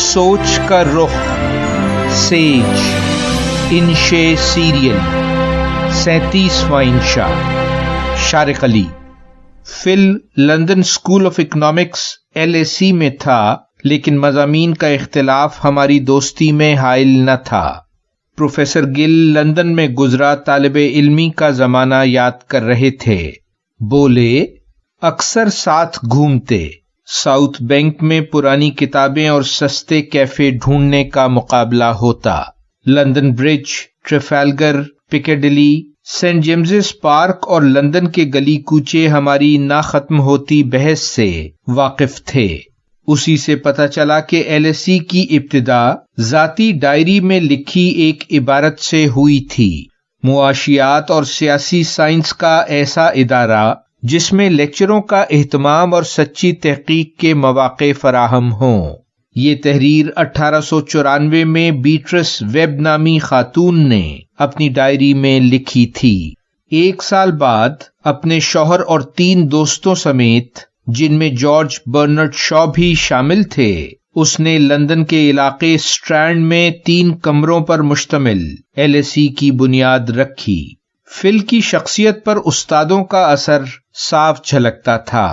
سوچ کا رخ، سیج، انشے سیریل، 37واں انشا، شارق علی۔ فل London School of Economics LSE میں تھا، لیکن مضامین کا اختلاف ہماری دوستی میں حائل نہ تھا۔ پروفیسر گل لندن میں گزرا طالب علمی کا زمانہ یاد کر رہے تھے۔ بولے، اکثر ساتھ گھومتے، ساؤتھ بینک میں پرانی کتابیں اور سستے کیفے ڈھونڈنے کا مقابلہ ہوتا، لندن برج، ٹریفالگر، پکیڈلی، سینٹ جیمزز پارک اور لندن کے گلی کوچے ہماری نہ ختم ہوتی بحث سے واقف تھے۔ اسی سے پتہ چلا کہ LSE کی ابتدا ذاتی ڈائری میں لکھی ایک عبارت سے ہوئی تھی، معاشیات اور سیاسی سائنس کا ایسا ادارہ جس میں لیکچروں کا اہتمام اور سچی تحقیق کے مواقع فراہم ہوں۔ یہ تحریر 1894 میں بیٹرس ویب نامی خاتون نے اپنی ڈائری میں لکھی تھی۔ 1 سال بعد اپنے شوہر اور 3 دوستوں سمیت، جن میں جارج برنارڈ شاء بھی شامل تھے، اس نے لندن کے علاقے اسٹرینڈ میں 3 کمروں پر مشتمل LSE کی بنیاد رکھی۔ فل کی شخصیت پر استادوں کا اثر صاف جھلکتا تھا،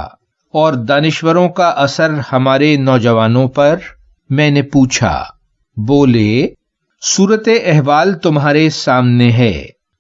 اور دانشوروں کا اثر ہمارے نوجوانوں پر؟ میں نے پوچھا۔ بولے، صورت احوال تمہارے سامنے ہے۔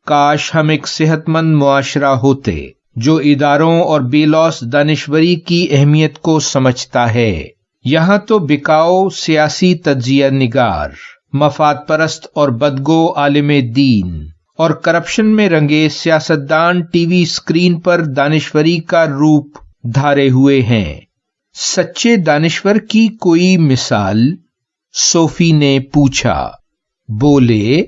کاش ہم ایک صحت مند معاشرہ ہوتے جو اداروں اور بے لوث دانشوری کی اہمیت کو سمجھتا ہے۔ یہاں تو بکاؤ سیاسی تجزیہ نگار، مفاد پرست اور بدگو عالم دین اور کرپشن میں رنگے سیاستدان ٹی وی اسکرین پر دانشوری کا روپ دھارے ہوئے ہیں۔ سچے دانشور کی کوئی مثال؟ صوفی نے پوچھا۔ بولے،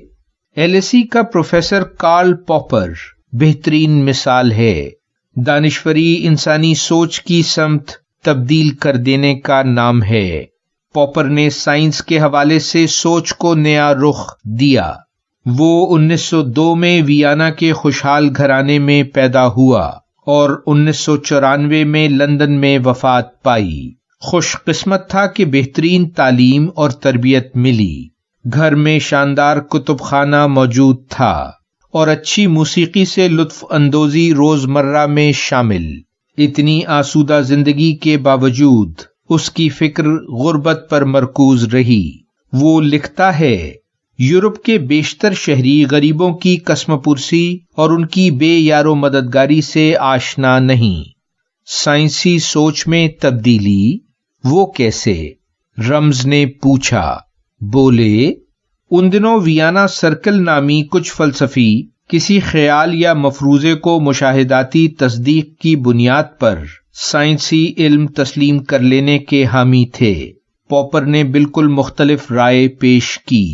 LSE کا پروفیسر کارل پاپر بہترین مثال ہے۔ دانشوری انسانی سوچ کی سمت تبدیل کر دینے کا نام ہے۔ پاپر نے سائنس کے حوالے سے سوچ کو نیا رخ دیا۔ وہ 1902 میں ویانا کے خوشحال گھرانے میں پیدا ہوا اور 1994 میں لندن میں وفات پائی۔ خوش قسمت تھا کہ بہترین تعلیم اور تربیت ملی، گھر میں شاندار کتب خانہ موجود تھا اور اچھی موسیقی سے لطف اندوزی روزمرہ میں شامل۔ اتنی آسودہ زندگی کے باوجود اس کی فکر غربت پر مرکوز رہی۔ وہ لکھتا ہے، یورپ کے بیشتر شہری غریبوں کی قسم پرسی اور ان کی بے یار و مددگاری سے آشنا نہیں۔ سائنسی سوچ میں تبدیلی، وہ کیسے؟ رمز نے پوچھا۔ بولے، ان دنوں ویانا سرکل نامی کچھ فلسفی کسی خیال یا مفروضے کو مشاہداتی تصدیق کی بنیاد پر سائنسی علم تسلیم کر لینے کے حامی تھے۔ پاپر نے بالکل مختلف رائے پیش کی۔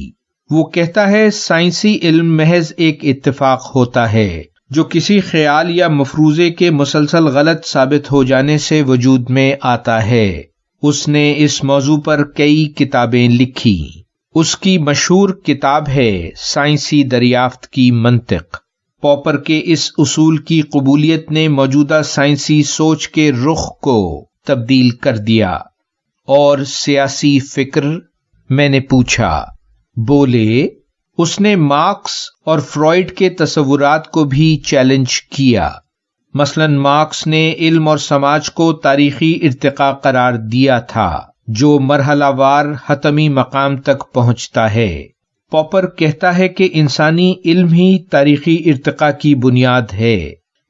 وہ کہتا ہے، سائنسی علم محض ایک اتفاق ہوتا ہے جو کسی خیال یا مفروضے کے مسلسل غلط ثابت ہو جانے سے وجود میں آتا ہے۔ اس نے اس موضوع پر کئی کتابیں لکھی۔ اس کی مشہور کتاب ہے سائنسی دریافت کی منطق۔ پاپر کے اس اصول کی قبولیت نے موجودہ سائنسی سوچ کے رخ کو تبدیل کر دیا۔ اور سیاسی فکر؟ میں نے پوچھا۔ بولے، اس نے مارکس اور فرائیڈ کے تصورات کو بھی چیلنج کیا۔ مثلا مارکس نے علم اور سماج کو تاریخی ارتقاء قرار دیا تھا جو مرحلہ وار حتمی مقام تک پہنچتا ہے۔ پاپر کہتا ہے کہ انسانی علم ہی تاریخی ارتقاء کی بنیاد ہے۔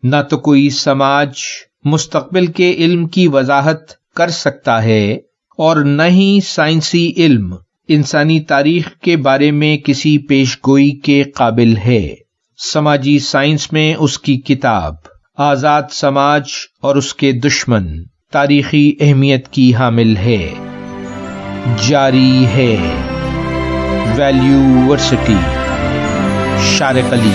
نہ تو کوئی سماج مستقبل کے علم کی وضاحت کر سکتا ہے اور نہ ہی سائنسی علم انسانی تاریخ کے بارے میں کسی پیش گوئی کے قابل ہے۔ سماجی سائنس میں اس کی کتاب آزاد سماج اور اس کے دشمن تاریخی اہمیت کی حامل ہے۔ جاری ہے۔ ویلیو ورسٹی، شارق علی۔